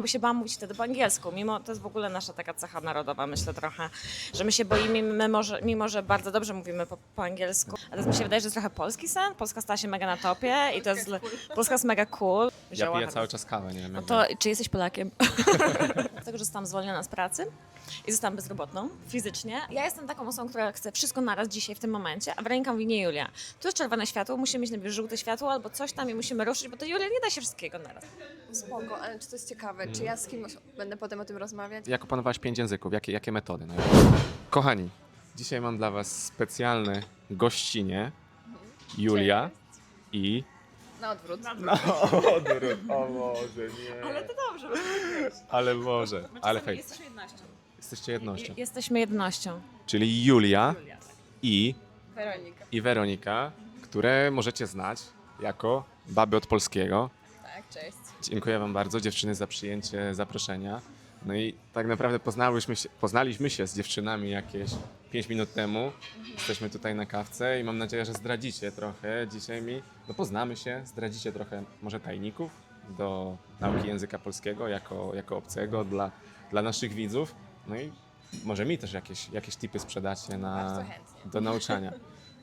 Bo się bałam mówić wtedy po angielsku, mimo to jest w ogóle nasza taka cecha narodowa, myślę trochę, że my się boimy, mimo że bardzo dobrze mówimy po angielsku, ale teraz mi się wydaje, że jest trochę polski sen, Polska stała się mega na topie i to jest, Polska jest mega cool. Ja piję cały czas kawę, nie wiem. No to czy jesteś Polakiem? Dlatego, że zostałam zwolniona z pracy i zostałam bezrobotną fizycznie. Ja jestem taką osobą, która chce wszystko naraz dzisiaj, w tym momencie, a Weronika mówi, nie Julia, tu jest czerwone światło, musimy mieć najpierw żółte światło albo coś tam i musimy ruszyć, bo to Julia nie da się wszystkiego naraz. Spoko, ale czy to jest ciekawe? Czy ja z kimś będę potem o tym rozmawiać? Jak opanowałaś 5 języków? Jakie metody? No? Kochani, dzisiaj mam dla was specjalne gościnie. Julia i... Na odwrót. Odwrót, o Boże, nie. Ale to dobrze. Ale może, ale fajnie. Jesteśmy jednością. Jesteście jednością. Jesteśmy jednością. Czyli Julia i Weronika. Weronika, które możecie znać jako baby od polskiego. Tak, cześć. Dziękuję wam bardzo, dziewczyny, za przyjęcie zaproszenia. No i tak naprawdę poznaliśmy się z dziewczynami jakieś 5 minut temu. Jesteśmy tutaj na kawce i mam nadzieję, że zdradzicie trochę dzisiaj mi. No poznamy się, zdradzicie trochę może tajników do nauki języka polskiego jako obcego dla naszych widzów. No i może mi też jakieś tipy sprzedacie Bardzo chętnie. do nauczania.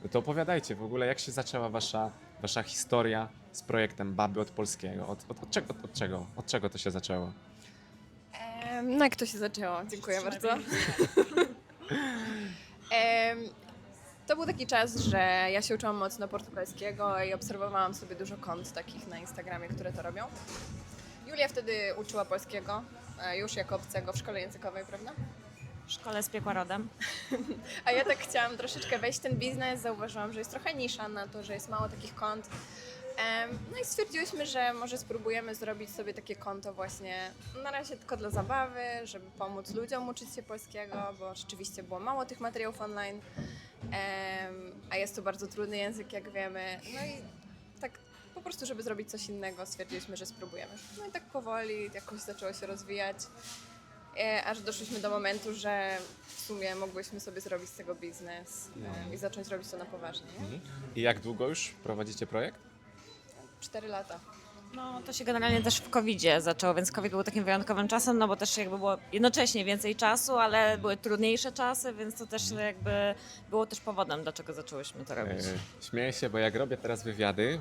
No to opowiadajcie w ogóle, jak się zaczęła wasza historia z projektem Baby od Polskiego? Od czego to się zaczęło? No jak to się zaczęło? Dziękuję bardzo. To był taki czas, że ja się uczyłam mocno portugalskiego i obserwowałam sobie dużo kont takich na Instagramie, które to robią. Julia wtedy uczyła polskiego, już jako obcego w szkole językowej, prawda? W szkole z piekła rodem. A ja tak chciałam troszeczkę wejść w ten biznes, zauważyłam, że jest trochę nisza na to, że jest mało takich kont. No i stwierdziłyśmy, że może spróbujemy zrobić sobie takie konto właśnie na razie tylko dla zabawy, żeby pomóc ludziom uczyć się polskiego, bo rzeczywiście było mało tych materiałów online, a jest to bardzo trudny język, jak wiemy. No i tak po prostu, żeby zrobić coś innego, stwierdziliśmy, że spróbujemy. No i tak powoli jakoś zaczęło się rozwijać, aż doszliśmy do momentu, że w sumie mogłyśmy sobie zrobić z tego biznes i zacząć robić to na poważnie. Nie? I jak długo już prowadzicie projekt? 4 lata. No to się generalnie też w COVID-zie zaczęło, więc COVID był takim wyjątkowym czasem, no bo też jakby było jednocześnie więcej czasu, ale były trudniejsze czasy, więc to też jakby było też powodem, dlaczego zaczęłyśmy to robić. Śmieję się, bo jak robię teraz wywiady,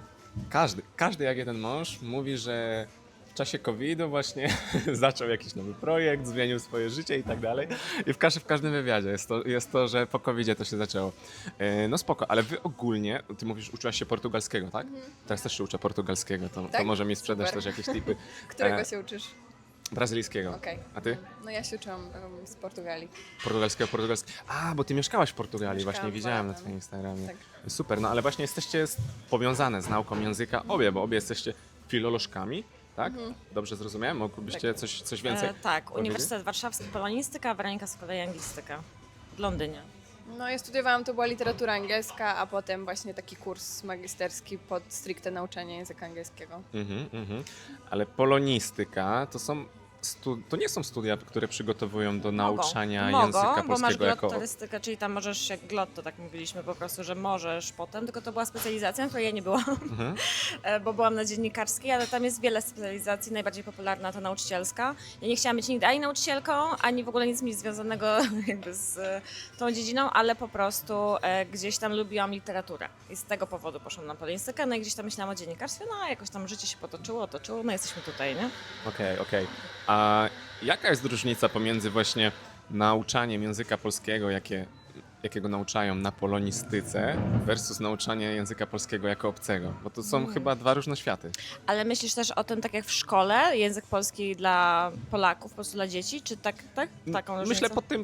każdy jak jeden mąż mówi, że w czasie COVID-u właśnie zaczął jakiś nowy projekt, zmienił swoje życie i tak dalej. I w każdym wywiadzie jest to, że po COVID-zie to się zaczęło. No spoko, ale wy ogólnie, ty mówisz, uczyłaś się portugalskiego, tak? Teraz też się uczę portugalskiego, to Tak? może mi sprzedasz Super. też jakieś tipy. Którego się uczysz? Brazylijskiego. Okej. A ty? No ja się uczyłam z Portugalii. Portugalskiego. A, bo ty mieszkałaś w Portugalii, Mieszkałam właśnie 2 widziałem na lata, twoim Instagramie. Tak. Super, no ale właśnie jesteście powiązane z nauką języka, bo obie jesteście filolożkami, tak? Dobrze zrozumiałem? Mogłybyście coś więcej Tak, powiedzieć? Uniwersytet Warszawski Polonistyka, a Weronika z kolei Anglistyka w Londynie. No ja studiowałam, to była literatura angielska, a potem właśnie taki kurs magisterski pod stricte nauczanie języka angielskiego. Ale polonistyka to nie są studia, które przygotowują do nauczania języka bo masz polskiego jako... glottorystykę, czyli tam możesz, jak glotto, tak mówiliśmy po prostu, że możesz potem, tylko to była specjalizacja, na której ja nie byłam, bo byłam na dziennikarskiej, ale tam jest wiele specjalizacji, najbardziej popularna to nauczycielska. Ja nie chciałam być nigdy ani nauczycielką, ani w ogóle nic związanego jakby z tą dziedziną, ale po prostu gdzieś tam lubiłam literaturę i z tego powodu poszłam na polonistykę, no i gdzieś tam myślałam o dziennikarstwie, no a jakoś tam życie się otoczyło, no jesteśmy tutaj, nie? Okej. A jaka jest różnica pomiędzy właśnie nauczaniem języka polskiego, jakiego nauczają na polonistyce, versus nauczanie języka polskiego jako obcego? Bo to są chyba dwa różne światy. Ale myślisz też o tym, tak jak w szkole, język polski dla Polaków, po prostu dla dzieci, czy tak? Taką różnicę? Myślę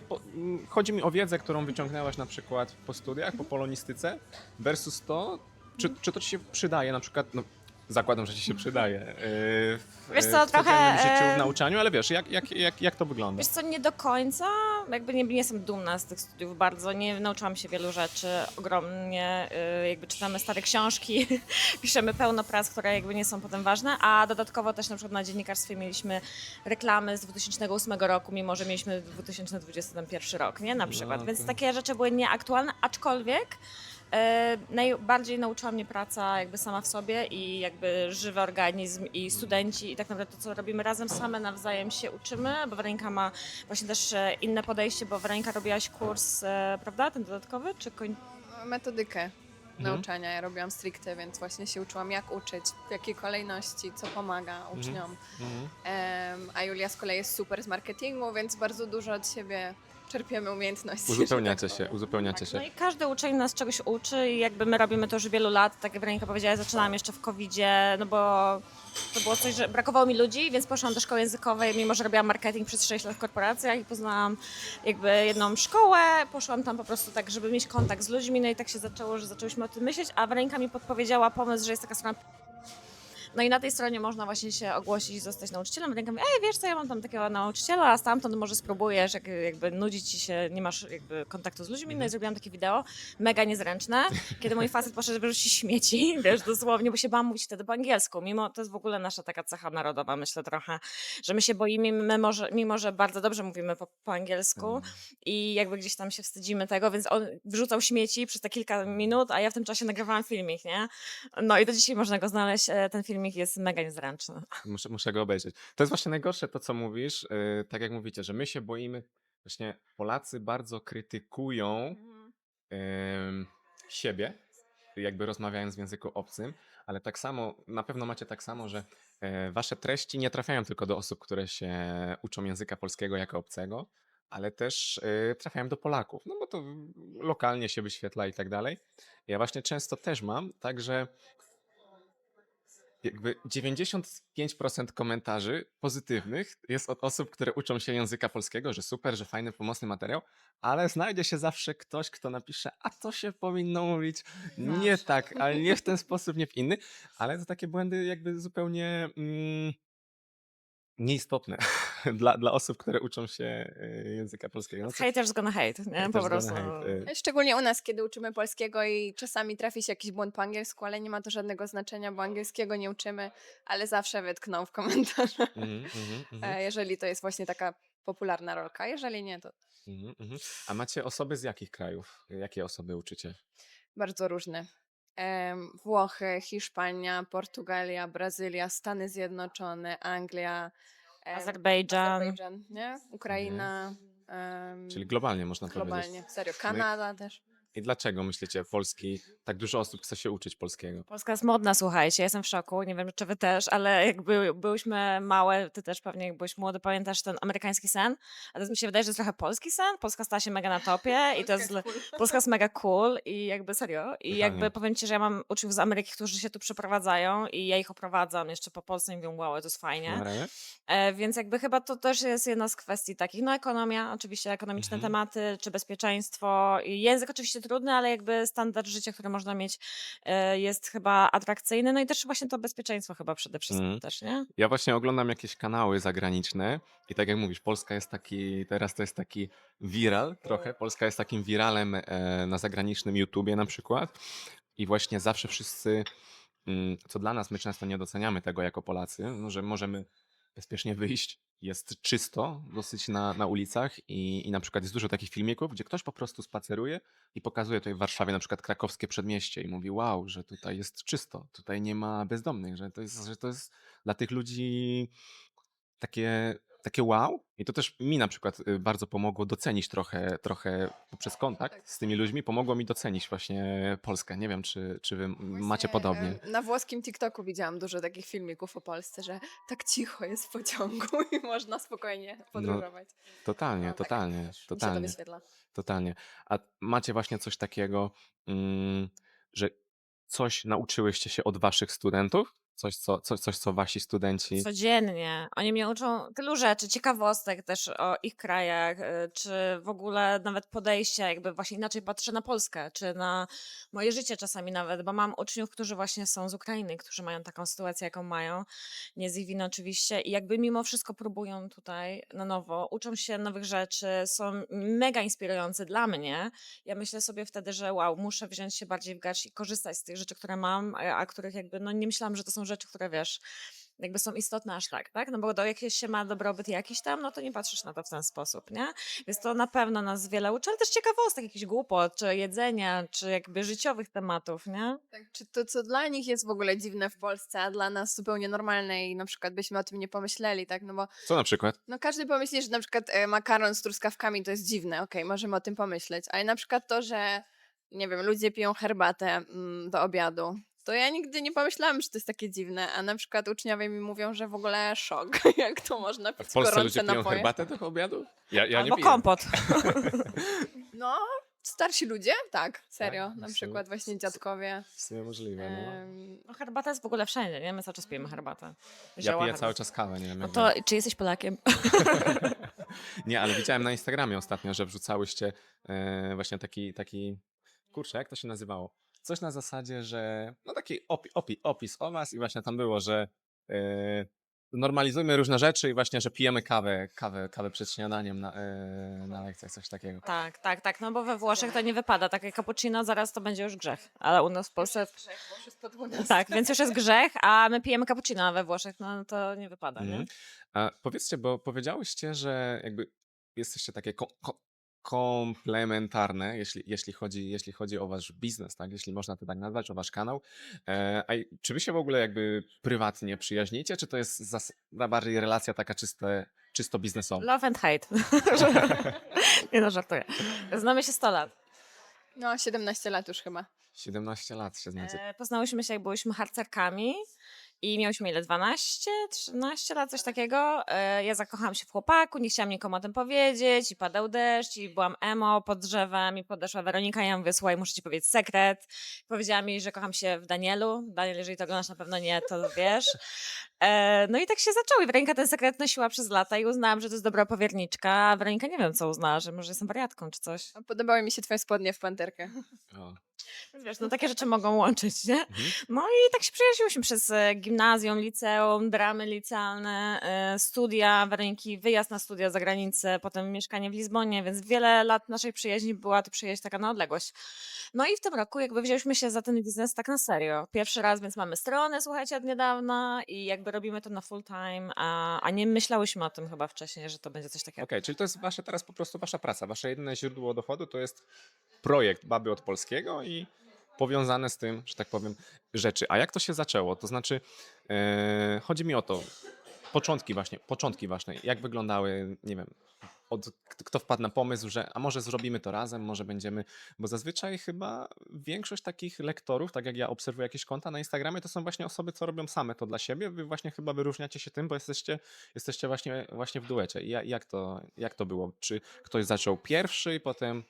chodzi mi o wiedzę, którą wyciągnęłaś na przykład po studiach, po polonistyce, versus to, czy to ci się przydaje na przykład, no, zakładam, że ci się przydaje Wiesz co, w trochę, codziennym życiu, w nauczaniu, ale wiesz, jak to wygląda? Wiesz co, nie do końca, jakby nie jestem dumna z tych studiów bardzo, nie nauczyłam się wielu rzeczy ogromnie, jakby czytamy stare książki, piszemy pełno prac, które jakby nie są potem ważne, a dodatkowo też na przykład na dziennikarstwie mieliśmy reklamy z 2008 roku, mimo że mieliśmy 2021 rok, nie, na przykład, więc takie rzeczy były nieaktualne, aczkolwiek Najbardziej nauczyła mnie praca jakby sama w sobie i jakby żywy organizm i studenci i tak naprawdę to, co robimy razem, same nawzajem się uczymy, bo Weronika ma właśnie też inne podejście, bo Weronika robiłaś kurs, prawda, ten dodatkowy, czy Metodykę Mhm. nauczania ja robiłam stricte, więc właśnie się uczyłam jak uczyć, w jakiej kolejności, co pomaga uczniom. Mhm. A Julia z kolei jest super z marketingu, więc bardzo dużo od siebie czerpiemy umiejętności. Uzupełniacie się, uzupełniacie się. No i każdy uczeń nas czegoś uczy i jakby my robimy to już wielu lat, tak jak Weronika powiedziała, zaczynałam jeszcze w COVID-zie, no bo to było coś, że brakowało mi ludzi, więc poszłam do szkoły językowej, mimo że robiłam marketing przez 6 lat w korporacjach i poznałam jakby jedną szkołę, poszłam tam po prostu tak, żeby mieć kontakt z ludźmi, no i tak się zaczęło, że zaczęłyśmy o tym myśleć, a Weronika mi podpowiedziała pomysł, że jest taka strona. No i na tej stronie można właśnie się ogłosić i zostać nauczycielem. Weronika mówi, wiesz co, ja mam tam takiego nauczyciela, a stamtąd może spróbujesz, jak jakby nudzi ci się, nie masz jakby kontaktu z ludźmi. No i zrobiłam takie wideo, mega niezręczne, kiedy mój facet poszedł wyrzucić śmieci, wiesz, dosłownie, bo się bałam mówić wtedy po angielsku. Mimo, to jest w ogóle nasza taka cecha narodowa, myślę trochę, że my się boimy, mimo że bardzo dobrze mówimy po angielsku i jakby gdzieś tam się wstydzimy tego, więc on wyrzucał śmieci przez te kilka minut, a ja w tym czasie nagrywałam filmik, nie? No i do dzisiaj można go znaleźć, ten filmik jest mega niezręczny. Muszę go obejrzeć. To jest właśnie najgorsze to, co mówisz. Tak jak mówicie, że my się boimy, właśnie Polacy bardzo krytykują siebie, jakby rozmawiając w języku obcym, ale tak samo, na pewno macie tak samo, że wasze treści nie trafiają tylko do osób, które się uczą języka polskiego jako obcego, ale też trafiają do Polaków, no bo to lokalnie się wyświetla i tak dalej. Ja właśnie często też mam, także jakby 95% komentarzy pozytywnych jest od osób, które uczą się języka polskiego, że super, że fajny, pomocny materiał, ale znajdzie się zawsze ktoś, kto napisze, a to się powinno mówić nie Zawsze. tak, ale nie w ten sposób, nie w inny, ale to takie błędy jakby zupełnie nieistotne dla osób, które uczą się języka polskiego. No co, Haters gonna hate, nie? Po też prostu. gonna hate, Szczególnie u nas, kiedy uczymy polskiego i czasami trafi się jakiś błąd po angielsku, ale nie ma to żadnego znaczenia, bo angielskiego nie uczymy, ale zawsze wytkną w komentarzach, mhm, mhm, mhm. jeżeli to jest właśnie taka popularna rolka. Jeżeli nie, to Mhm, mhm. A macie osoby z jakich krajów? Jakie osoby uczycie? bardzo różne. Włochy, Hiszpania, Portugalia, Brazylia, Stany Zjednoczone, Anglia, Azerbejdżan. nie? Ukraina, Czyli globalnie można powiedzieć. globalnie, serio, No i- Kanada też. I dlaczego myślicie, Polski, tak dużo osób chce się uczyć polskiego? Polska jest modna, słuchajcie, ja jestem w szoku, nie wiem czy wy też, ale jakby byłyśmy małe, ty też pewnie jak byłeś młody, pamiętasz ten amerykański sen? A teraz mi się wydaje, że jest trochę polski sen, Polska stała się mega na topie i to jest, Polska jest mega cool i jakby serio. I jakby Totalnie. powiem ci, że ja mam uczniów z Ameryki, którzy się tu przeprowadzają i ja ich oprowadzam jeszcze po Polsce i mówią, wow, to jest fajnie. Naprawdę? Więc jakby chyba to też jest jedna z kwestii takich, no ekonomia, oczywiście ekonomiczne Mhm. tematy, czy bezpieczeństwo. I język oczywiście trudny, ale jakby standard życia, który można mieć jest chyba atrakcyjny. No i też właśnie to bezpieczeństwo chyba przede wszystkim Mhm. też, nie? Ja właśnie oglądam jakieś kanały zagraniczne i tak jak mówisz, Polska jest taki, teraz to jest taki viral trochę, Polska jest takim wiralem na zagranicznym YouTubie na przykład i właśnie zawsze wszyscy, co dla nas, my często nie doceniamy tego jako Polacy, no, że możemy bezpiecznie wyjść, jest czysto dosyć na ulicach i na przykład jest dużo takich filmików, gdzie ktoś po prostu spaceruje i pokazuje tutaj w Warszawie na przykład krakowskie przedmieście i mówi wow, że tutaj jest czysto, tutaj nie ma bezdomnych, że to jest dla tych ludzi takie wow. I to też mi na przykład bardzo pomogło docenić trochę poprzez kontakt z tymi ludźmi, pomogło mi docenić właśnie Polskę. Nie wiem, czy wy macie podobnie. Na włoskim TikToku widziałam dużo takich filmików o Polsce, że tak cicho jest w pociągu i można spokojnie podróżować. Totalnie, No tak, totalnie, Mi się to totalnie. wyświetla. Totalnie. A macie właśnie coś takiego, że coś nauczyłyście się od waszych studentów? Coś, co wasi studenci. Codziennie. Oni mnie uczą tylu rzeczy, ciekawostek też o ich krajach, czy w ogóle nawet podejścia, jakby właśnie inaczej patrzę na Polskę, czy na moje życie czasami nawet, bo mam uczniów, którzy właśnie są z Ukrainy, którzy mają taką sytuację, jaką mają, nie z ich winy oczywiście i jakby mimo wszystko próbują tutaj na nowo, uczą się nowych rzeczy, są mega inspirujące dla mnie. Ja myślę sobie wtedy, że wow, muszę wziąć się bardziej w garść i korzystać z tych rzeczy, które mam, a których jakby no nie myślałam, że to są rzeczy, które wiesz, jakby są istotne aż tak? No bo do jakiegoś się ma dobrobyt jakiś tam, no to nie patrzysz na to w ten sposób, nie? Więc to na pewno nas wiele uczy, ale też ciekawostek, jakichś głupot, czy jedzenia, czy jakby życiowych tematów, nie? Tak, czy to, co dla nich jest w ogóle dziwne w Polsce, a dla nas zupełnie normalne i na przykład byśmy o tym nie pomyśleli, tak? No bo Co na przykład? no każdy pomyśli, że na przykład makaron z truskawkami to jest dziwne, okej, możemy o tym pomyśleć, ale na przykład to, że nie wiem, ludzie piją herbatę do obiadu, to ja nigdy nie pomyślałam, że to jest takie dziwne, a na przykład uczniowie mi mówią, że w ogóle szok, jak to można A pić w Polsce gorące ludzie piją napoje. herbatę do obiadu? Ja nie Albo piję. kompot. No, starsi ludzie, tak, serio, Tak? na W sumie- przykład właśnie dziadkowie. W sumie możliwe, no. No herbata jest w ogóle wszędzie, nie? My cały czas pijemy herbatę. Ja Zioła piję herbatę. cały czas kawę, nie wiem No jak to wy. czy jesteś Polakiem? Nie, ale widziałem na Instagramie ostatnio, że wrzucałyście właśnie taki, kurczę, jak to się nazywało? Coś na zasadzie, że no taki opis o was i właśnie tam było, że e, normalizujmy różne rzeczy i właśnie, że pijemy kawę przed śniadaniem na lekcjach, coś takiego. Tak, no bo we Włoszech to nie wypada. Takie cappuccino zaraz to będzie już grzech. Ale u nas w Polsce... Tak, więc już jest grzech, a my pijemy cappuccino, a we Włoszech no to nie wypada, nie? Mhm. A powiedzcie, bo powiedziałyście, że jakby jesteście takie komplementarne, jeśli chodzi o wasz biznes, tak? Jeśli można to tak nazwać, o wasz kanał. Czy wy się w ogóle jakby prywatnie przyjaźnicie, czy to jest bardziej relacja taka czysto biznesowa? Love and hate. Nie no, żartuję. Znamy się 100 lat. No, 17 lat już chyba. 17 lat się znacie. Poznałyśmy się, jak byłyśmy harcerkami i miałyśmy ile? 12, 13 lat, coś takiego. Ja zakochałam się w chłopaku, nie chciałam nikomu o tym powiedzieć i padał deszcz i byłam emo pod drzewem i podeszła Weronika i ja mówię, słuchaj, muszę ci powiedzieć sekret. Powiedziała mi, że kocham się w Danielu. Daniel, jeżeli to oglądasz, na pewno nie, to wiesz. No i tak się zaczęło i Weronika ten sekret nosiła przez lata i uznałam, że to jest dobra powierniczka, a Weronika nie wiem, co uznała, że może jestem wariatką czy coś. A podobały mi się twoje spodnie w panterkę. O. Więc wiesz, no takie rzeczy mogą łączyć, nie? No i tak się przyjaźniłyśmy przez gimnazjum, liceum, dramy licealne, studia Weroniki, wyjazd na studia za granicę, potem mieszkanie w Lizbonie, więc wiele lat naszej przyjaźni była to przyjaźń taka na odległość. No i w tym roku jakby wzięliśmy się za ten biznes tak na serio. Pierwszy raz, więc mamy stronę, słuchajcie, od niedawna i jakby robimy to na full time, a nie myślałyśmy o tym chyba wcześniej, że to będzie coś takiego. Okej, czyli to jest teraz po prostu wasza praca. Wasze jedyne źródło dochodu to jest projekt Baby od Polskiego i powiązane z tym, że tak powiem, rzeczy. A jak to się zaczęło? To znaczy, chodzi mi o to, początki właśnie, jak wyglądały, nie wiem, kto wpadł na pomysł, że a może zrobimy to razem, może będziemy, bo zazwyczaj chyba większość takich lektorów, tak jak ja obserwuję jakieś konta na Instagramie, to są właśnie osoby, co robią same to dla siebie. Wy właśnie chyba wyróżniacie się tym, bo jesteście właśnie w duecie. I jak to było? Czy ktoś zaczął pierwszy i potem,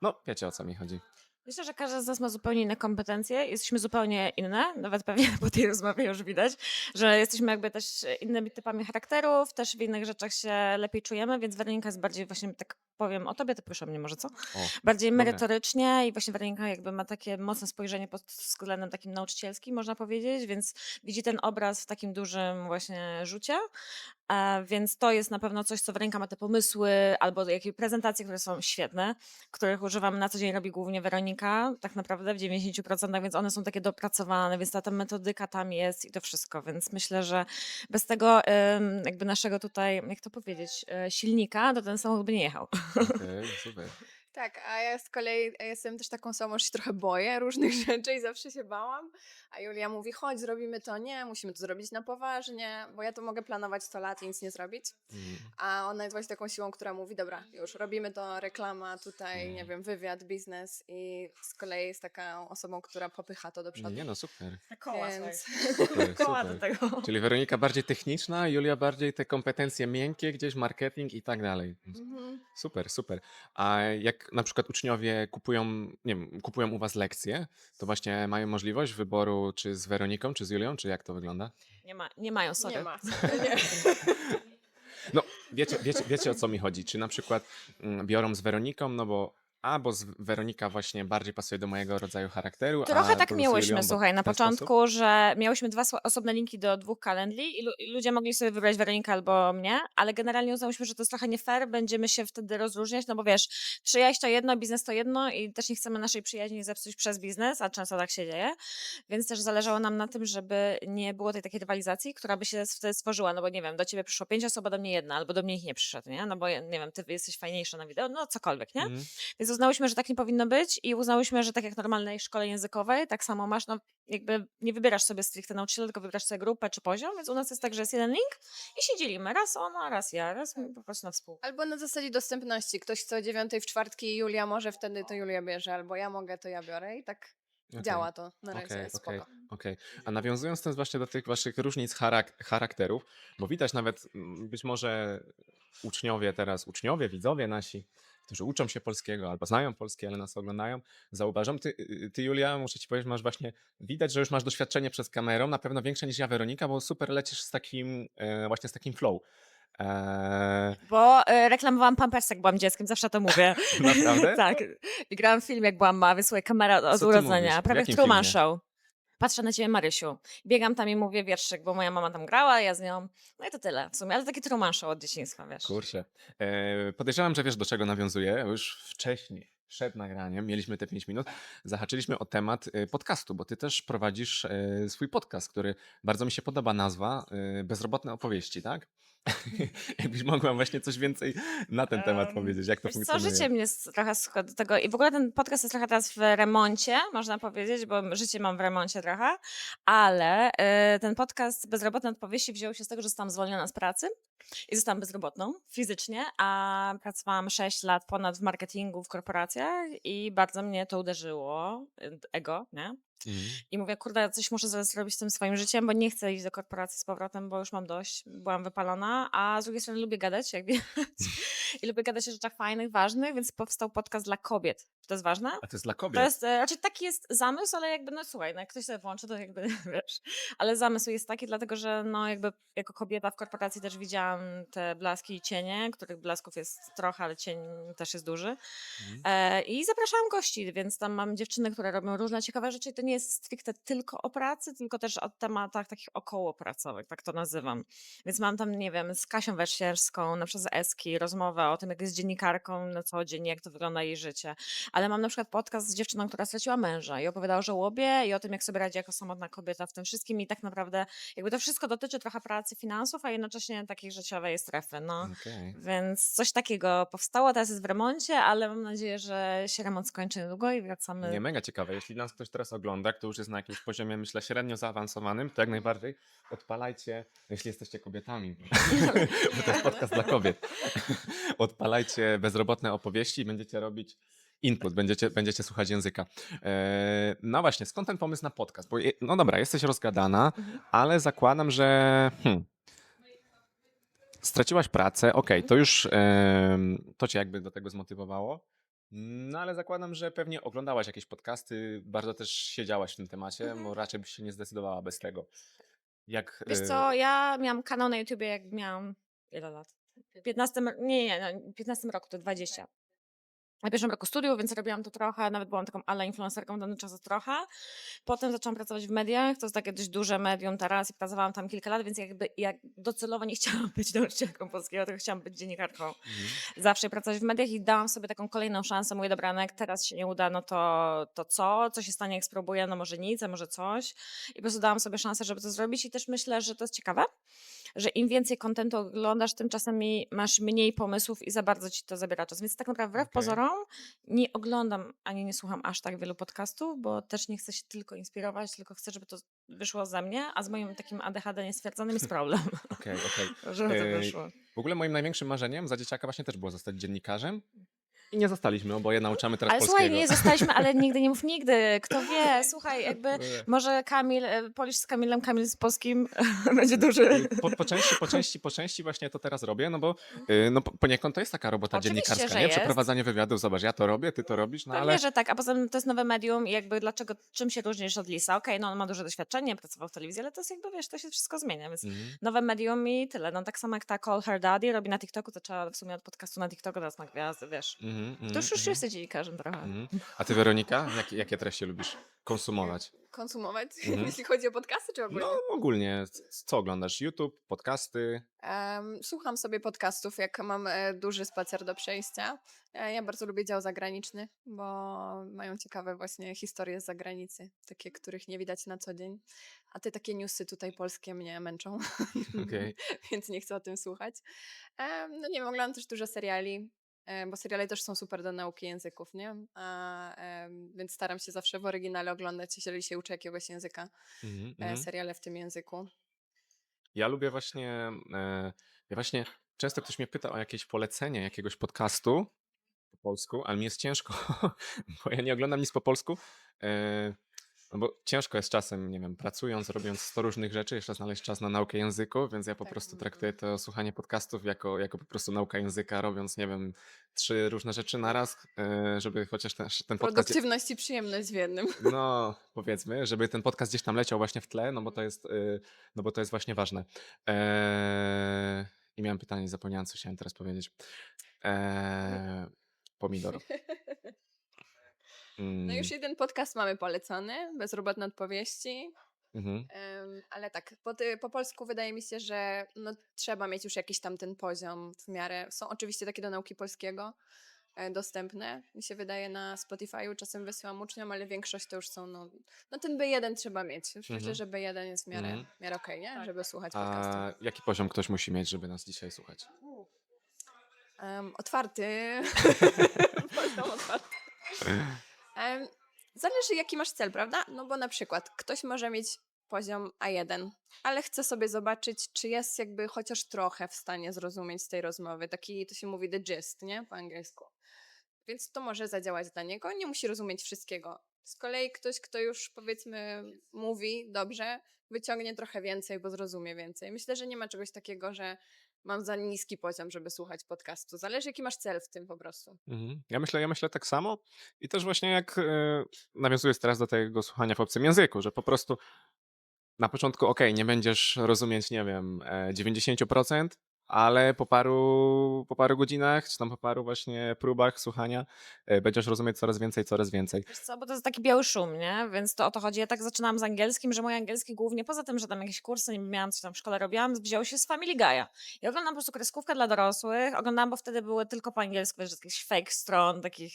no wiecie o co mi chodzi. Myślę, że każdy z nas ma zupełnie inne kompetencje, jesteśmy zupełnie inne, nawet pewnie po tej rozmowie już widać, że jesteśmy jakby też innymi typami charakterów, też w innych rzeczach się lepiej czujemy, więc Weronika jest bardziej właśnie, tak powiem o tobie, ty proszę o mnie może, co? O, Bardziej dobre. merytorycznie i właśnie Weronika jakby ma takie mocne spojrzenie pod względem takim nauczycielskim, można powiedzieć, więc widzi ten obraz w takim dużym właśnie rzucie, więc to jest na pewno coś, co Weronika ma te pomysły albo jakieś prezentacje, które są świetne, których używam na co dzień, robi głównie Weronika, tak naprawdę w 90%, więc one są takie dopracowane, więc ta metodyka tam jest i to wszystko, więc myślę, że bez tego jakby naszego tutaj, jak to powiedzieć, silnika, to ten samochód by nie jechał. Okej, super. Tak, a ja z kolei jestem też taką samą, że się trochę boję różnych rzeczy i zawsze się bałam. A Julia mówi, chodź, zrobimy to. Nie, musimy to zrobić na poważnie, bo ja to mogę planować 100 lat i nic nie zrobić. Mm. A ona jest właśnie taką siłą, która mówi, dobra, już robimy to, reklama, tutaj, nie wiem, wywiad, biznes i z kolei jest taką osobą, która popycha to do przodu. Nie no, super. Więc Super, Koła do super. tego. Czyli Weronika bardziej techniczna, Julia bardziej te kompetencje miękkie, gdzieś marketing i tak dalej. Super, super. A jak na przykład uczniowie kupują u was lekcje, to właśnie mają możliwość wyboru czy z Weroniką, czy z Julią, czy jak to wygląda? Nie mają, sorry. nie ma. Nie. No, wiecie o co mi chodzi. Czy na przykład biorą z Weroniką, no bo bo Weronika właśnie bardziej pasuje do mojego rodzaju charakteru, Trochę a tak plus miałyśmy, Julią, bo słuchaj, na w ten sposób? początku, że miałyśmy dwa osobne linki do dwóch kalendli i ludzie mogli sobie wybrać Weronikę albo mnie, ale generalnie uznałyśmy, że to jest trochę nie fair, będziemy się wtedy rozróżniać, no bo wiesz, przyjaźń to jedno, biznes to jedno i też nie chcemy naszej przyjaźni zepsuć przez biznes, a często tak się dzieje, więc też zależało nam na tym, żeby nie było tej takiej rywalizacji, która by się wtedy stworzyła, no bo nie wiem, do ciebie przyszło 5 osób, a do mnie jedna, albo do mnie ich nie przyszedł, nie? No bo nie wiem, ty jesteś fajniejsza na wideo, no cokolwiek, nie? Mhm. Więc uznałyśmy, że tak nie powinno być i uznałyśmy, że tak jak w normalnej szkole językowej, tak samo masz, no jakby nie wybierasz sobie stricte nauczyciela, tylko wybierasz sobie grupę czy poziom, więc u nas jest tak, że jest jeden link i się dzielimy. Raz ona, raz ja, raz my po prostu na współpracę. Albo na zasadzie dostępności. Ktoś chce o 9 w czwartki i Julia może, wtedy to Julia bierze, albo ja mogę, to ja biorę i tak Okej. działa to na razie, Okej, jest okej, spoko. okej. A nawiązując też właśnie do tych waszych różnic charakterów, bo widać nawet być może uczniowie, widzowie nasi, którzy uczą się polskiego albo znają polski, ale nas oglądają, zauważą. Ty Julia, muszę ci powiedzieć, masz właśnie, widać, że już masz doświadczenie przed kamerą, na pewno większe niż ja, Weronika, bo super lecisz właśnie z takim flow. Bo reklamowałam Pampersy, jak byłam dzieckiem, zawsze to mówię. Naprawdę? Tak. I grałam w filmie, jak byłam mała, słuchaj, kamera od Co ty urodzenia. mówisz? W Prawie jak jakim Truman filmie? Show. Patrzę na ciebie, Marysiu. Biegam tam i mówię wierszyk, bo moja mama tam grała, ja z nią. No i to tyle w sumie, ale taki Truman Show od dzieciństwa, wiesz. Kurczę. Podejrzewam, że wiesz, do czego nawiązuję. Już wcześniej, przed nagraniem, mieliśmy te 5 minut, zahaczyliśmy o temat podcastu, bo ty też prowadzisz swój podcast, który bardzo mi się podoba nazwa, Bezrobotne opowieści, tak? Jakbyś mogła właśnie coś więcej na ten temat powiedzieć, jak to Wiesz co, funkcjonuje. życie mnie trochę słucha do tego i w ogóle ten podcast jest trochę teraz w remoncie, można powiedzieć, bo życie mam w remoncie trochę, ale ten podcast Bezrobotne Odpowiedzi wziął się z tego, że zostałam zwolniona z pracy i zostałam bezrobotną fizycznie, a pracowałam 6 lat ponad w marketingu w korporacjach i bardzo mnie to uderzyło, ego, nie? Mhm. I mówię, kurde, coś muszę zrobić z tym swoim życiem, bo nie chcę iść do korporacji z powrotem, bo już mam dość, byłam wypalona, a z drugiej strony lubię gadać, jak widać. I lubię gadać o rzeczach fajnych, ważnych, więc powstał podcast dla kobiet. Czy to jest ważne? A to jest dla To kobiet. jest, znaczy taki jest zamysł, ale jakby, no słuchaj, no jak ktoś sobie włączy, to jakby, wiesz, ale zamysł jest taki, dlatego że no jakby jako kobieta w korporacji też widziałam te blaski i cienie, których blasków jest trochę, ale cień też jest duży. I zapraszałam gości, więc tam mam dziewczyny, które robią różne ciekawe rzeczy i to nie jest stricte tylko o pracy, tylko też o tematach takich okołopracowych, tak to nazywam. Więc mam tam, nie wiem, z Kasią Węsierską, na przykład z Eski, rozmowę o tym, jak jest dziennikarką na co dzień, jak to wygląda jej życie. Ale mam na przykład podcast z dziewczyną, która straciła męża i opowiada o żałobie i o tym, jak sobie radzi jako samotna kobieta w tym wszystkim i tak naprawdę jakby to wszystko dotyczy trochę pracy, finansów, a jednocześnie takiej życiowej strefy, no. Okej. Więc coś takiego powstało, teraz jest w remoncie, ale mam nadzieję, że się remont skończy niedługo i wracamy. Nie, mega ciekawe. Jeśli nas ktoś teraz ogląda, kto już jest na jakimś poziomie, myślę, średnio zaawansowanym, to jak najbardziej odpalajcie, jeśli jesteście kobietami, bo to jest podcast dla kobiet, odpalajcie Bezrobotne opowieści i będziecie robić input, będziecie słuchać języka. No właśnie, skąd ten pomysł na podcast? Bo no dobra, jesteś rozgadana, ale zakładam, że straciłaś pracę, okej, to już to cię jakby do tego zmotywowało. No ale zakładam, że pewnie oglądałaś jakieś podcasty, bardzo też siedziałaś w tym temacie, bo raczej byś się nie zdecydowała bez tego. Jak, Wiesz co, ja miałam kanał na YouTubie, jak miałam ile lat? 15, nie, w 15 roku to 20. Na pierwszym roku studiów, więc robiłam to trochę, nawet byłam taką ale influencerką w danym czasie trochę. Potem zaczęłam pracować w mediach, to jest takie dość duże medium teraz i pracowałam tam kilka lat, więc jakby jak docelowo nie chciałam być nauczycielką polskiego, tylko chciałam być dziennikarką. Zawsze pracować w mediach i dałam sobie taką kolejną szansę. Mówię, dobra, no jak teraz się nie uda, no to co? Co się stanie, jak spróbuję? No może nic, a może coś. I po prostu dałam sobie szansę, żeby to zrobić i też myślę, że to jest ciekawe, że im więcej kontentu oglądasz, tym czasami masz mniej pomysłów i za bardzo ci to zabiera czas. Więc tak naprawdę wbrew Okej. pozorom nie oglądam ani nie słucham aż tak wielu podcastów, bo też nie chcę się tylko inspirować, tylko chcę, żeby to wyszło ze mnie, a z moim takim ADHD niestwierdzonym jest problem, Okej. żeby to Ej, wyszło. W ogóle moim największym marzeniem za dzieciaka właśnie też było zostać dziennikarzem i nie zostaliśmy, oboje nauczamy teraz Ale polskiego. słuchaj, nie zostaliśmy, ale nigdy nie mów nigdy. Kto wie, słuchaj, jakby może Kamil, Polisz z Kamilem, Kamil z Polskim będzie duży. Po części właśnie to teraz robię, no bo no poniekąd to jest taka robota Oczywiście, dziennikarska, że nie? jest. Przeprowadzanie wywiadów, zobacz, ja to robię, ty to robisz, no Pewnie, ale że tak, a poza tym to jest nowe medium i jakby dlaczego, czym się różnisz od Lisa? Okej, no on ma duże doświadczenie, pracował w telewizji, ale to jest jakby, wiesz, to się wszystko zmienia, więc nowe medium i tyle. No tak samo jak ta Call Her Daddy robi na TikToku, to trzeba w sumie od podcastu na TikToku, teraz ma gwiazdy, wiesz. To już jesteś dziennikarzem trochę. A ty, Weronika, jakie treści lubisz konsumować? Konsumować, Mhm. jeśli chodzi o podcasty, czy ogólnie? No ogólnie, co oglądasz? YouTube, podcasty? Słucham sobie podcastów, jak mam duży spacer do przejścia. Ja bardzo lubię dział zagraniczny, bo mają ciekawe właśnie historie z zagranicy, takie, których nie widać na co dzień. A te takie newsy tutaj polskie mnie męczą, Okej. więc nie chcę o tym słuchać. No nie wiem, oglądam też dużo seriali, bo seriale też są super do nauki języków, nie? Więc staram się zawsze w oryginale oglądać, jeżeli się uczę jakiegoś języka, seriale w tym języku. Ja lubię właśnie często ktoś mnie pyta o jakieś polecenie jakiegoś podcastu po polsku, ale mi jest ciężko, bo ja nie oglądam nic po polsku, no bo ciężko jest czasem, nie wiem, pracując, robiąc 100 różnych rzeczy, jeszcze znaleźć czas na naukę języku, więc ja po Tak. prostu traktuję to słuchanie podcastów jako po prostu nauka języka, robiąc, nie wiem, 3 różne rzeczy naraz, żeby chociaż ten podcast... Produktywność i przyjemność w jednym. No, powiedzmy, żeby ten podcast gdzieś tam leciał właśnie w tle, no bo to jest właśnie ważne. I miałem pytanie, zapomniałem, co chciałem teraz powiedzieć. Pomidor. No już jeden podcast mamy polecony, Bezrobotne odpowiedzi. Mhm. Ale tak, po polsku wydaje mi się, że no, trzeba mieć już jakiś tam ten poziom w miarę. Są oczywiście takie do nauki polskiego dostępne, mi się wydaje, na Spotify'u. Czasem wysyłam uczniom, ale większość to już są, no ten B1 trzeba mieć. Już myślę, że B1 jest w miarę okej, nie? Tak. Żeby słuchać podcastu. A jaki poziom ktoś musi mieć, żeby nas dzisiaj słuchać? Otwarty. Poziom otwarty. Zależy, jaki masz cel, prawda? No bo na przykład ktoś może mieć poziom A1, ale chce sobie zobaczyć, czy jest jakby chociaż trochę w stanie zrozumieć z tej rozmowy. Taki, to się mówi the gist, nie? Po angielsku. Więc to może zadziałać dla niego. Nie musi rozumieć wszystkiego. Z kolei ktoś, kto już powiedzmy mówi dobrze, wyciągnie trochę więcej, bo zrozumie więcej. Myślę, że nie ma czegoś takiego, że mam za niski poziom, żeby słuchać podcastu. Zależy, jaki masz cel w tym po prostu. Ja myślę tak samo i też właśnie jak nawiązuję teraz do tego słuchania w obcym języku, że po prostu na początku nie będziesz rozumieć, nie wiem, 90%, ale po paru godzinach, czy tam po paru właśnie próbach słuchania będziesz rozumieć coraz więcej. Wiesz co, bo to jest taki biały szum, nie? Więc to o to chodzi. Ja tak zaczynałam z angielskim, że mój angielski głównie, poza tym, że tam jakieś kursy nie miałam, coś tam w szkole robiłam, wziął się z Family Guy'a. Ja oglądam po prostu kreskówkę dla dorosłych, oglądałam, bo wtedy były tylko po angielsku, wiesz, jakichś fake stron, takich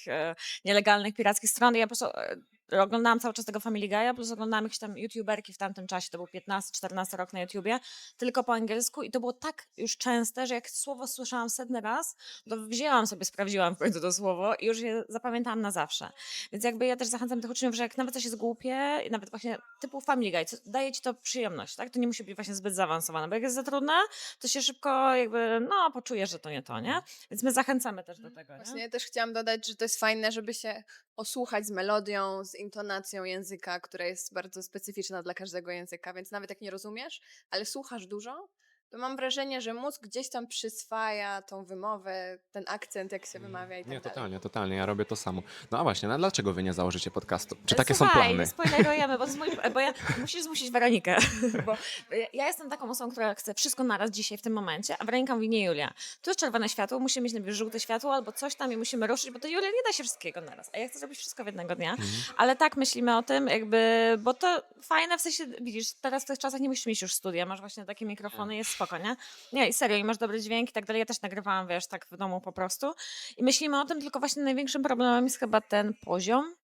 nielegalnych, pirackich stron i ja po prostu oglądałam cały czas tego Family Guy'a, plus oglądałam jakieś tam youtuberki w tamtym czasie, to był 15-14 rok na YouTubie, tylko po angielsku i to było tak już częste, że jak słowo słyszałam setny raz, to wzięłam sobie, sprawdziłam w końcu to słowo i już je zapamiętałam na zawsze. Więc jakby ja też zachęcam tych uczniów, że jak nawet coś jest głupie, nawet właśnie typu Family Guy, daje ci to przyjemność, tak? To nie musi być właśnie zbyt zaawansowane, bo jak jest za trudne, to się szybko jakby, poczujesz, że to nie to, nie? Więc my zachęcamy też do tego, Właśnie nie? ja też chciałam dodać, że to jest fajne, żeby się osłuchać z melodią, z intonacją języka, która jest bardzo specyficzna dla każdego języka, więc nawet jak nie rozumiesz, ale słuchasz dużo, to mam wrażenie, że mózg gdzieś tam przyswaja tą wymowę, ten akcent, jak się wymawia i tak Nie, dalej. totalnie, ja robię to samo. No a właśnie, no dlaczego wy nie założycie podcastu? Czy takie są Słuchaj, plany? nie spoilerujemy, bo musisz zmusić Weronikę, bo ja jestem taką osobą, która chce wszystko naraz dzisiaj w tym momencie, a Weronika mówi, nie Julia, tu jest czerwone światło, musimy mieć najpierw żółte światło albo coś tam i musimy ruszyć, bo to Julia nie da się wszystkiego naraz, a ja chcę zrobić wszystko w jednego dnia, ale tak myślimy o tym jakby, bo to fajne, w sensie widzisz, teraz w tych czasach nie musisz mieć już studia, masz właśnie takie mikrofony, jest spoko, nie? Nie, i serio, i masz dobry dźwięk i tak dalej, ja też nagrywałam, wiesz, tak w domu po prostu i myślimy o tym, tylko właśnie największym problemem jest chyba ten poziom,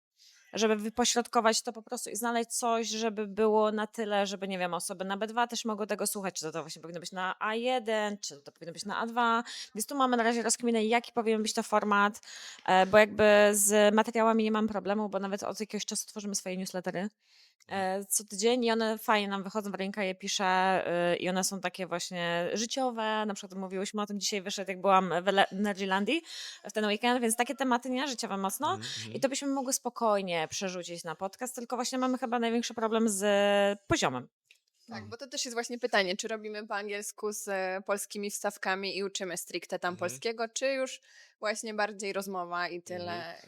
żeby wypośrodkować to po prostu i znaleźć coś, żeby było na tyle, żeby, nie wiem, osoby na B2 też mogły tego słuchać, czy to właśnie powinno być na A1, czy to powinno być na A2, więc tu mamy na razie rozkminę, jaki powinien być to format, bo jakby z materiałami nie mam problemu, bo nawet od jakiegoś czasu tworzymy swoje newslettery co tydzień i one fajnie nam wychodzą, Weronika je pisze i one są takie właśnie życiowe, na przykład mówiłyśmy o tym dzisiaj, wyszedł jak byłam w Energylandii w ten weekend, więc takie tematy, nie, życiowe mocno i to byśmy mogły spokojnie przerzucić na podcast, tylko właśnie mamy chyba największy problem z poziomem. Tak, bo to też jest właśnie pytanie, czy robimy po angielsku z polskimi wstawkami i uczymy stricte tam polskiego, czy już właśnie bardziej rozmowa i tyle.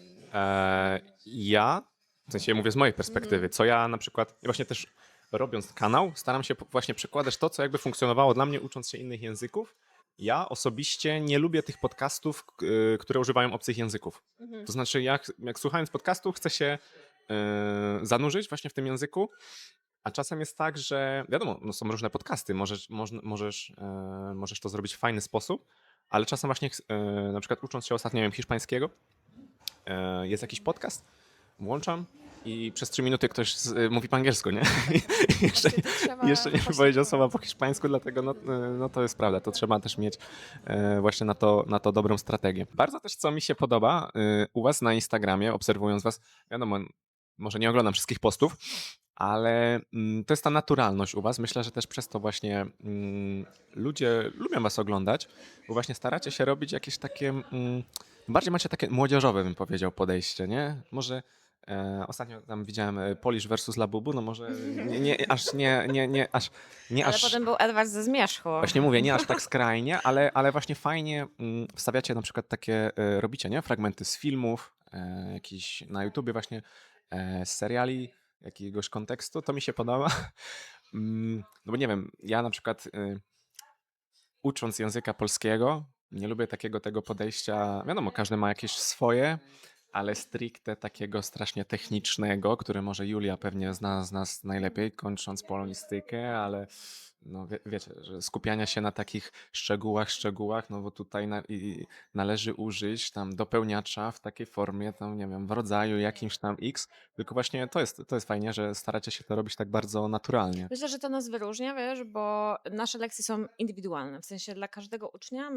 Ja, w sensie mówię z mojej perspektywy, co ja na przykład, właśnie też robiąc kanał, staram się właśnie przekładać to, co jakby funkcjonowało dla mnie, ucząc się innych języków, Ja osobiście nie lubię tych podcastów, które używają obcych języków. To znaczy, jak słuchając podcastu, chcę się zanurzyć właśnie w tym języku, a czasem jest tak, że wiadomo, no są różne podcasty, możesz to zrobić w fajny sposób, ale czasem właśnie, na przykład ucząc się ostatnio, nie wiem, hiszpańskiego, jest jakiś podcast, włączam i przez 3 minuty ktoś mówi po angielsku, nie? I jeszcze nie powiedział słowa po hiszpańsku, dlatego no to jest prawda, to trzeba też mieć właśnie na to dobrą strategię. Bardzo też, co mi się podoba u was na Instagramie, obserwując was, wiadomo, może nie oglądam wszystkich postów, ale to jest ta naturalność u was. Myślę, że też przez to właśnie ludzie lubią was oglądać, bo właśnie staracie się robić jakieś takie, bardziej macie takie młodzieżowe, bym powiedział, podejście, nie? Może ostatnio tam widziałem Polish versus Labubu, no może nie Ale aż, potem był Edward ze Zmierzchu. właśnie mówię, nie aż tak skrajnie, ale właśnie fajnie wstawiacie na przykład takie, robicie, nie? Fragmenty z filmów, jakiś na YouTubie właśnie, z seriali, jakiegoś kontekstu, to mi się podoba. No bo nie wiem, ja na przykład ucząc języka polskiego, nie lubię tego podejścia, wiadomo, każdy ma jakieś swoje, ale stricte takiego strasznie technicznego, który może Julia pewnie zna z nas najlepiej, kończąc polonistykę, ale no wiecie, że skupiania się na takich szczegółach, no bo tutaj należy użyć tam dopełniacza w takiej formie, tam nie wiem, w rodzaju jakimś tam X, tylko właśnie to jest fajnie, że staracie się to robić tak bardzo naturalnie. Myślę, że to nas wyróżnia, wiesz, bo nasze lekcje są indywidualne. W sensie dla każdego ucznia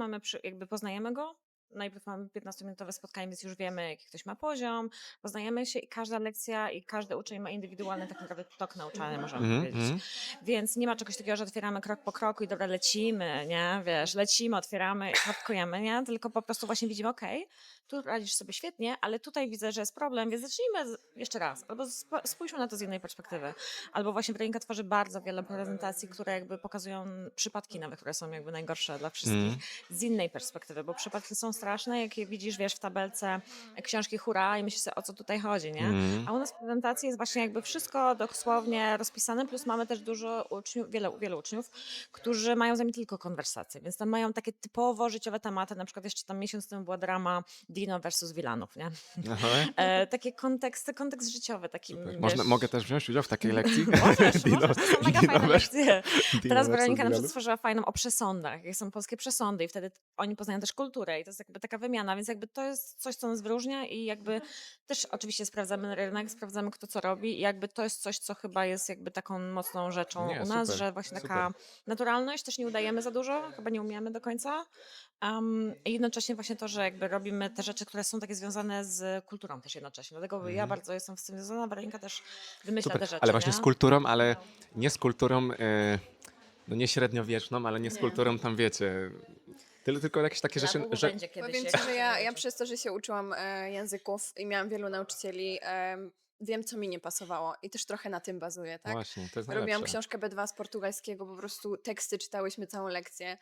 jakby poznajemy go. Najpierw mamy 15-minutowe spotkanie, więc już wiemy, jaki ktoś ma poziom, poznajemy się i każda lekcja i każdy uczeń ma indywidualny tak naprawdę tok nauczania, możemy powiedzieć. Więc nie ma czegoś takiego, że otwieramy krok po kroku i dobra, lecimy, nie, wiesz, lecimy, otwieramy i kropkujemy, nie, tylko po prostu właśnie widzimy, okej, tu radzisz sobie świetnie, ale tutaj widzę, że jest problem, więc zacznijmy jeszcze raz, albo spójrzmy na to z innej perspektywy. Albo właśnie Weronika tworzy bardzo wiele prezentacji, które jakby pokazują przypadki nawet, które są jakby najgorsze dla wszystkich, z innej perspektywy, bo przypadki są straszne, jak je widzisz, wiesz, w tabelce książki hura i myślisz sobie, o co tutaj chodzi, nie? A u nas w prezentacji jest właśnie jakby wszystko dosłownie rozpisane, plus mamy też dużo uczniów, wielu uczniów, którzy mają z nami tylko konwersacje, więc tam mają takie typowo życiowe tematy, na przykład jeszcze tam miesiąc temu była drama Dino versus Wilanów, nie? Aha. Takie kontekst życiowy, taki, Super. wiesz... Mogę też wziąć udział w takiej lekcji? Możesz, to są mega fajne lekcje. Teraz versus Weronika na przykład Wilanów? stworzyła fajną o przesądach, jak są polskie przesądy i wtedy oni poznają też kulturę i to jest jakby taka wymiana, więc jakby to jest coś, co nas wyróżnia i jakby też oczywiście sprawdzamy rynek, sprawdzamy kto co robi i jakby to jest coś, co chyba jest jakby taką mocną rzeczą Nie, u nas, super, że właśnie taka naturalność, też nie udajemy za dużo, chyba nie umiemy do końca. I jednocześnie właśnie to, że jakby robimy te rzeczy, które są takie związane z kulturą też jednocześnie. Dlatego ja bardzo jestem z tym związana, Weronika też wymyśla te rzeczy. Ale właśnie nie? z kulturą, ale nie z kulturą, no nie średniowieczną, ale nie z kulturą tam wiecie, tylko jakieś takie rzeczy, Labubu że... będzie kiedyś, Powiem jak ci, że się ja nauczy. przez to, że się uczyłam języków i miałam wielu nauczycieli, wiem, co mi nie pasowało i też trochę na tym bazuję, tak? Właśnie, to jest Robiłam najlepsze. książkę B2 z portugalskiego, po prostu teksty czytałyśmy całą lekcję.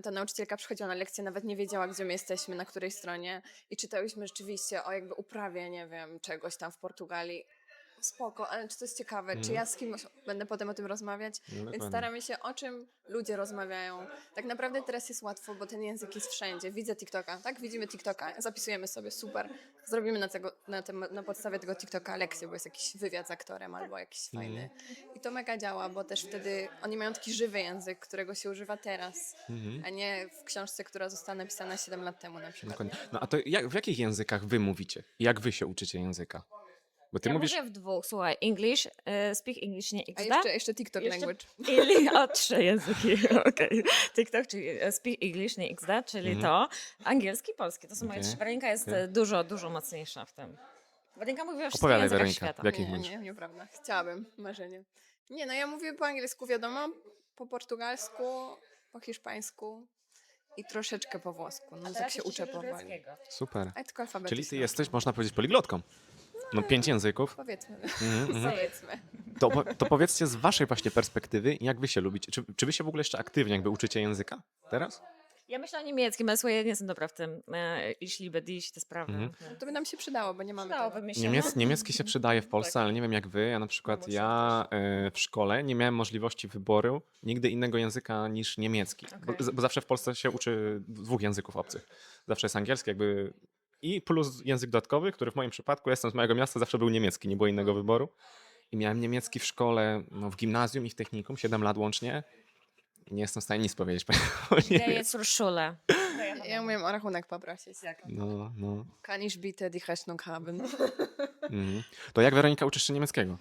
Ta nauczycielka przychodziła na lekcję, nawet nie wiedziała, gdzie my jesteśmy, na której stronie i czytałyśmy rzeczywiście o jakby uprawie, nie wiem, czegoś tam w Portugalii. Spoko, ale czy to jest ciekawe, czy ja z kimś będę potem o tym rozmawiać? Więc dokładnie. staramy się, o czym ludzie rozmawiają. Tak naprawdę teraz jest łatwo, bo ten język jest wszędzie. Widzę TikToka, tak? Widzimy TikToka, zapisujemy sobie, super. Zrobimy na podstawie tego TikToka lekcję, bo jest jakiś wywiad z aktorem albo jakiś fajny. I to mega działa, bo też wtedy oni mają taki żywy język, którego się używa teraz, a nie w książce, która została napisana 7 lat temu na przykład. Dokładnie. No a to w jakich językach wy mówicie? Jak wy się uczycie języka? Bo ty Ja mówisz... mówię w dwóch, słuchaj, English, speak English, nie A XD. jeszcze TikTok language. O, 3 języki, okej. TikTok, czyli speak English, nie XD, czyli to. Angielski, polski, to są moje Okej, trzy. Weronika jest dużo mocniejsza w tym. Weronika mówi we wszystkich Opowiadaj, językach Weronika, świata. w jakich Nie, mówisz? nieprawda. Chciałabym, marzenie. Nie, no ja mówię po angielsku, wiadomo, po portugalsku, po hiszpańsku i troszeczkę po włosku. No tak się uczę powoli. Super. A tylko alfabet. Czyli ty jesteś, można powiedzieć, poliglotką. No 5 języków. Powiedzmy. Mhm. Powiedzmy. To powiedzcie z waszej właśnie perspektywy, jak wy się lubicie. Czy wy się w ogóle jeszcze aktywnie jakby uczycie języka teraz? Ja myślę o niemieckim, ale słuchaj, ja nie jestem dobra w tym. Ich liebe dich, te sprawy. Mhm. więc To by nam się przydało, bo nie mamy Przydałoby tego. mi się. Niemiecki się przydaje w Polsce, Tak. ale nie wiem jak wy. Ja na przykład Mamusia ja w szkole nie miałem możliwości wyboru nigdy innego języka niż niemiecki. Okej. Bo zawsze w Polsce się uczy dwóch języków obcych. Zawsze jest angielski jakby i plus język dodatkowy, który w moim przypadku, jestem z mojego miasta, zawsze był niemiecki, nie było innego wyboru. I miałem niemiecki w szkole, no, w gimnazjum i w technikum, 7 lat łącznie. I nie jestem w stanie nic powiedzieć. po Idee niemiecku. zur Schule. Ja umiem o rachunek poprosić. No. Kann ich bitte die Rechnung haben? Mhm. To jak Weronika uczysz się niemieckiego?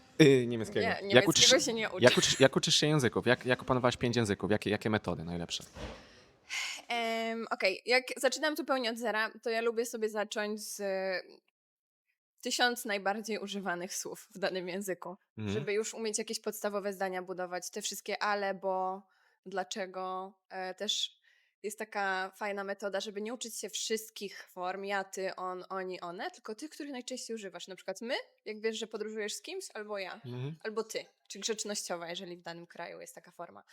Niemieckiego. Nie, Jak uczysz, niemieckiego się nie uczy. jak uczysz się języków? Jak opanowałaś 5 języków? Jakie metody najlepsze? Okej, jak zaczynam zupełnie od zera, to ja lubię sobie zacząć z 1000 najbardziej używanych słów w danym języku, Mhm. żeby już umieć jakieś podstawowe zdania budować. Te wszystkie ale, bo, dlaczego. Też jest taka fajna metoda, żeby nie uczyć się wszystkich form, ja, ty, on, oni, one, tylko tych, których najczęściej używasz. Na przykład my, jak wiesz, że podróżujesz z kimś, albo ja, Mhm. albo ty, czy grzecznościowa, jeżeli w danym kraju jest taka forma.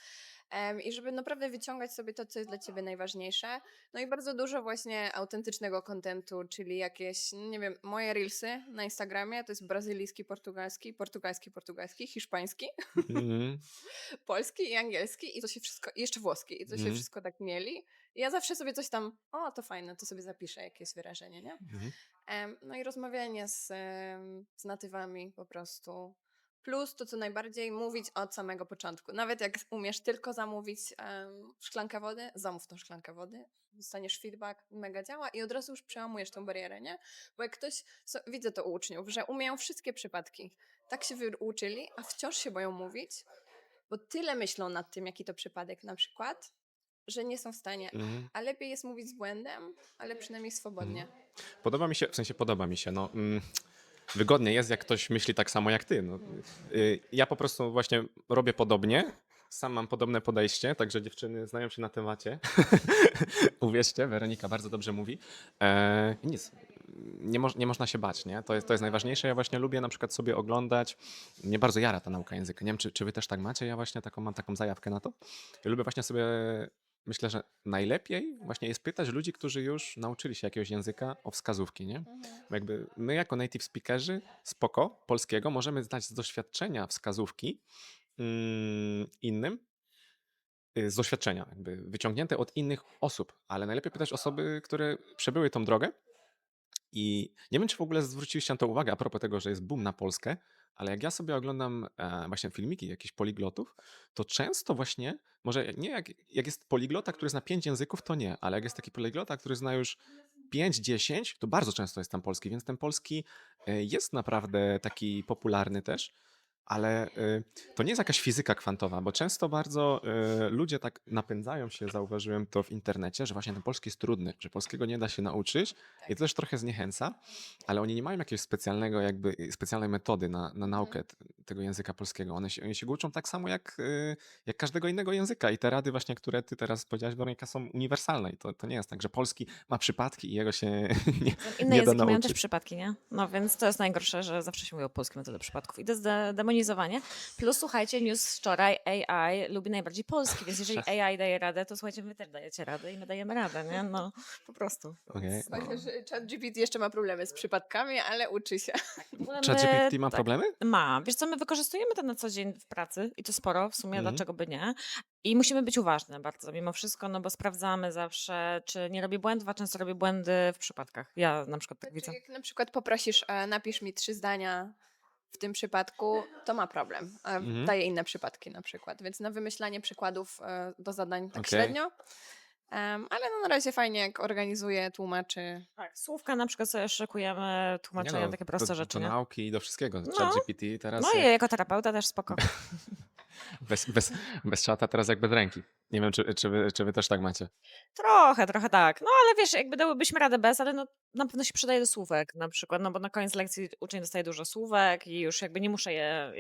I żeby naprawdę wyciągać sobie to, co jest dla ciebie najważniejsze. No i bardzo dużo właśnie autentycznego kontentu, czyli jakieś, nie wiem, moje reelsy na Instagramie to jest brazylijski, portugalski, hiszpański, Mhm. polski i angielski i to się wszystko, i jeszcze włoski i to się Mhm. wszystko tak mieli. I ja zawsze sobie coś tam, o to fajne, to sobie zapiszę jakieś wyrażenie, nie? Mhm. No i rozmawianie z natywami po prostu. Plus to, co najbardziej, mówić od samego początku. Nawet jak umiesz tylko zamówić szklankę wody, zamów tą szklankę wody, dostaniesz feedback, mega działa i od razu już przełamujesz tą barierę, nie? Bo jak ktoś, widzę to u uczniów, że umieją wszystkie przypadki, tak się wyuczyli, a wciąż się boją mówić, bo tyle myślą nad tym, jaki to przypadek na przykład, że nie są w stanie. Mhm. A lepiej jest mówić z błędem, ale przynajmniej swobodnie. Podoba mi się, w sensie podoba mi się, no. Wygodnie jest, jak ktoś myśli tak samo jak ty. No. Ja po prostu właśnie robię podobnie. Sam mam podobne podejście, także dziewczyny znają się na temacie. Uwierzcie, Weronika bardzo dobrze mówi. Nic, nie można się bać, nie? To jest najważniejsze. Ja właśnie lubię na przykład sobie oglądać, mnie bardzo jara ta nauka języka. Nie wiem, czy wy też tak macie, ja właśnie mam taką zajawkę na to. Ja lubię właśnie sobie, myślę, że najlepiej właśnie jest pytać ludzi, którzy już nauczyli się jakiegoś języka o wskazówki, nie? Bo jakby my jako native speakerzy spoko, polskiego, możemy znać z doświadczenia wskazówki innym, z doświadczenia, jakby wyciągnięte od innych osób, ale najlepiej pytać osoby, które przebyły tą drogę. I nie wiem, czy w ogóle zwróciliście na to uwagę a propos tego, że jest boom na Polskę, ale jak ja sobie oglądam właśnie filmiki jakichś poliglotów, to często właśnie, może nie jak jest poliglota, który zna 5 języków, to nie, ale jak jest taki poliglota, który zna już 5, 10, to bardzo często jest tam polski, więc ten polski jest naprawdę taki popularny też. Ale to nie jest jakaś fizyka kwantowa, bo często bardzo ludzie tak napędzają się, zauważyłem to w internecie, że właśnie ten polski jest trudny, że polskiego nie da się nauczyć i to też trochę zniechęca, ale oni nie mają jakiegoś specjalnego, jakby specjalnej metody na naukę tego języka polskiego. Oni się go uczą tak samo jak każdego innego języka i te rady właśnie, które ty teraz powiedziałaś, Weronika, są uniwersalne i to nie jest tak, że polski ma przypadki i jego się nie, Inne nie da języki mają nauczyć. też przypadki, nie? No więc to jest najgorsze, że zawsze się mówi o polskim metodze przypadków. I to jest demonizowanie. Plus słuchajcie, news wczoraj, AI lubi najbardziej polski, więc jeżeli AI daje radę, to słuchajcie, wy też dajecie radę i my dajemy radę, nie? No po prostu. Okej. Myślę, że ChatGPT jeszcze ma problemy z przypadkami, ale uczy się. W ogóle my- ChatGPT ma tak, problemy? Ma. Wiesz co, my wykorzystujemy to na co dzień w pracy i to sporo w sumie, Mhm. dlaczego by nie. I musimy być uważne bardzo mimo wszystko, no bo sprawdzamy zawsze, czy nie robi błędów, a często robi błędy w przypadkach. Ja na przykład tak widzę. Jak na przykład poprosisz, napisz mi 3 zdania w tym przypadku, to ma problem. Daje inne przypadki na przykład, więc na wymyślanie przykładów do zadań tak Okej. średnio. Ale no na razie fajnie, jak organizuje, tłumaczy. Tak, słówka na przykład sobie szykujemy, tłumaczenia, takie proste do, rzeczy, do nie? nauki i do wszystkiego. No. ChatGPT teraz No i jako terapeuta też spoko. bez czata, teraz jak bez ręki. Nie wiem, czy wy też tak macie. Trochę tak. No ale wiesz, jakby dałybyśmy radę bez, ale no na pewno się przydaje do słówek na przykład, no bo na koniec lekcji uczeń dostaje dużo słówek i już jakby nie muszę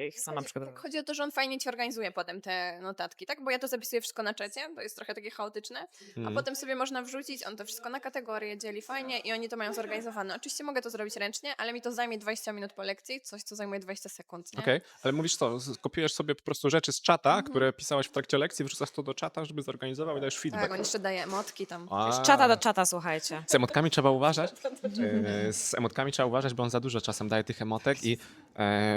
ich sama przygotowywać. Tak, chodzi o to, że on fajnie ci organizuje potem te notatki, tak? Bo ja to zapisuję wszystko na czacie, to jest trochę takie chaotyczne, a Mhm. potem sobie można wrzucić, on to wszystko na kategorie dzieli fajnie i oni to mają zorganizowane. Oczywiście mogę to zrobić ręcznie, ale mi to zajmie 20 minut po lekcji, coś co zajmuje 20 sekund, nie? Okej, ale mówisz co, skopiujesz sobie po prostu rzeczy z czata, które pisałaś w trakcie lekcji, wrzucasz to do czata czata, żeby zorganizował i dajesz feedback. Tak, on jeszcze daje emotki tam. A, Z czata do czata, słuchajcie. z emotkami trzeba uważać. Z emotkami trzeba uważać, bo on za dużo czasem daje tych emotek i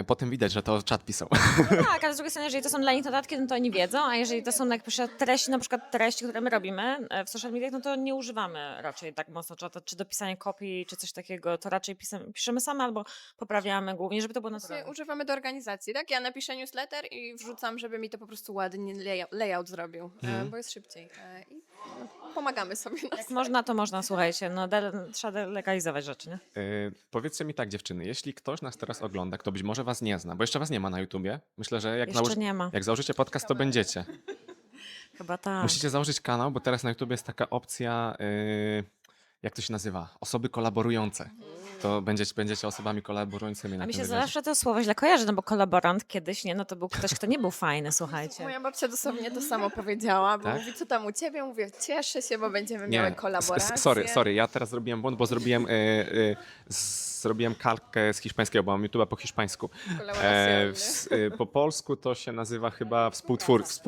potem widać, że to czat pisał. No tak, ale z drugiej strony, jeżeli to są dla nich notatki, no to oni wiedzą, a jeżeli to są treści, na przykład treści, które my robimy w social mediach, no to nie używamy raczej tak mocno czata, czy do pisania kopii, czy coś takiego, to raczej piszemy same albo poprawiamy głównie, żeby to było Właśnie naturalne. używamy do organizacji, tak? Ja napiszę newsletter i wrzucam, żeby mi to po prostu ładnie layout zrobił, bo jest szybciej. I pomagamy sobie. Jak można, to można, słuchajcie, no trzeba delegalizować rzeczy, nie? Powiedzcie mi tak, dziewczyny, jeśli ktoś nas teraz ogląda, kto być może was nie zna, bo jeszcze was nie ma na YouTubie, myślę, że Jeszcze nie ma, jak założycie podcast, to będziecie. chyba tak. Musicie założyć kanał, bo teraz na YouTubie jest taka opcja, jak to się nazywa? Osoby kolaborujące. To będziecie osobami kolaborującymi na A mi tym się wywiadzie. zawsze to słowo źle kojarzy, no bo kolaborant kiedyś, nie, no to był ktoś, kto nie był fajny, słuchajcie. Moja babcia dosłownie to samo powiedziała, bo Tak? mówi, co tam u ciebie? Mówię, cieszę się, bo będziemy Nie, miały kolaborację. sorry, ja teraz zrobiłem błąd, bo zrobiłem kalkę z hiszpańskiego, bo mam YouTube'a po hiszpańsku. Kolaboracjonny. Po polsku to się nazywa chyba Współtwórcy.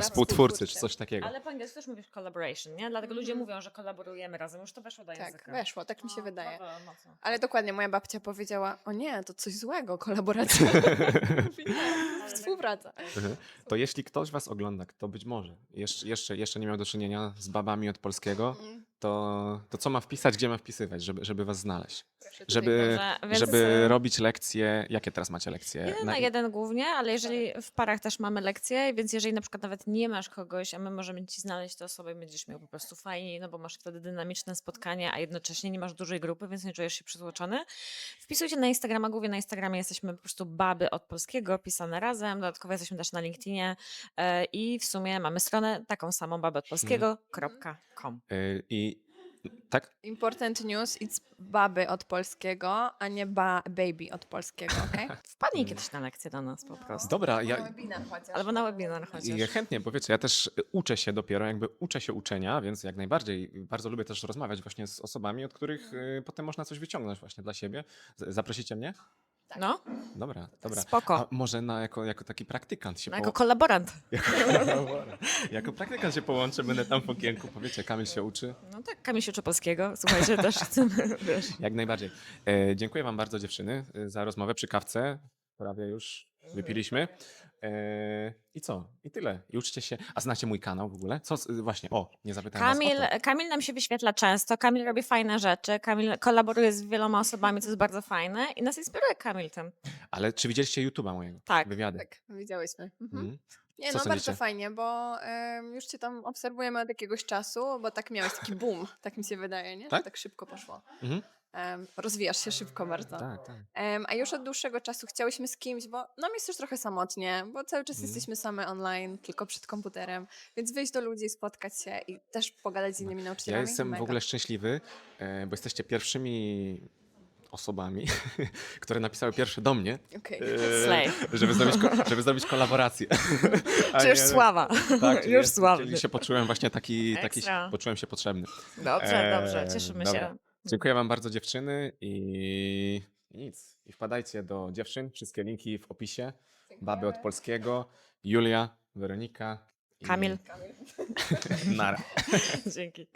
współtwórcy, czy coś takiego. Ale po angielsku też mówisz collaboration, nie? Dlatego ludzie mówią, że kolaborujemy razem, już to weszło do Tak, języka. weszło, tak mi się wydaje. Brawo, mocno. Ale dokładnie, moja babcia powiedziała, o nie, to coś złego, kolaboracja. Współpraca. To jeśli ktoś was ogląda, kto być może jeszcze nie miał do czynienia z babami od polskiego, to co ma wpisać, gdzie ma wpisywać, żeby was znaleźć? Żeby Dobrze, więc- robić lekcje. Jakie teraz macie lekcje? 1 głównie, ale jeżeli w parach też mamy lekcje, więc jeżeli na przykład nawet nie masz kogoś, a my możemy ci znaleźć tę osobę i będziesz miał po prostu fajniej, no bo masz wtedy dynamiczne spotkanie, a jednocześnie nie masz dużej grupy, więc nie czujesz się przytłoczony. Wpisujcie na Instagrama, głównie na Instagramie jesteśmy po prostu baby od polskiego, pisane razem, dodatkowo jesteśmy też na LinkedInie i w sumie mamy stronę taką samą, babyodpolskiego.com. I tak? Important news, it's baby od polskiego, a nie baby od polskiego, okej? Wpadnij kiedyś na lekcję do nas po prostu. Dobra, Webinar chociaż. Albo na webinar chociaż. ja chętnie, bo wiecie, ja też uczę się dopiero, uczę się uczenia, więc jak najbardziej bardzo lubię też rozmawiać właśnie z osobami, od których potem można coś wyciągnąć właśnie dla siebie. Zaprosicie mnie? No, Dobra. spoko. A może jako taki praktykant się No, jako kolaborant. jako praktykant się połączę, będę tam w okienku, powiecie, Kamil się uczy. No tak, Kamil się uczy polskiego. Słuchajcie, też chcemy, wiesz. Jak najbardziej. Dziękuję wam bardzo, dziewczyny, za rozmowę przy kawce. Prawie już wypiliśmy. I co? I tyle. I uczcie się. A znacie mój kanał w ogóle? Właśnie, nie zapytałem was o to. Kamil nam się wyświetla często, Kamil robi fajne rzeczy, Kamil kolaboruje z wieloma osobami, co jest bardzo fajne i nas inspiruje Kamil tym. Ale czy widzieliście YouTube'a mojego? Tak. Wywiady. Tak, widziałyśmy. Mhm. Nie, Co no sądzicie? bardzo fajnie, bo już cię tam obserwujemy od jakiegoś czasu, bo tak miałeś taki boom, tak mi się wydaje, nie? Tak? Że tak szybko poszło. Mhm. Rozwijasz się szybko bardzo. Tak. A już od dłuższego czasu chciałyśmy z kimś, bo nam jest już trochę samotnie, bo cały czas jesteśmy same online, tylko przed komputerem, więc wyjść do ludzi, spotkać się i też pogadać z innymi Ja nauczycielami. jestem w Mega. ogóle szczęśliwy, bo jesteście pierwszymi osobami, które napisały pierwsze do mnie, Okej. Slay. żeby zrobić kolaborację. A Czy już nie- sława. Tak, czyli Już sławny. czyli się poczułem właśnie Ekstra. poczułem się potrzebny. Dobrze, cieszymy dobra. się. Dziękuję wam bardzo, dziewczyny, i nic. I wpadajcie do dziewczyn, wszystkie linki w opisie. Baby od polskiego, Julia, Weronika. Kamil. Nara. Dzięki.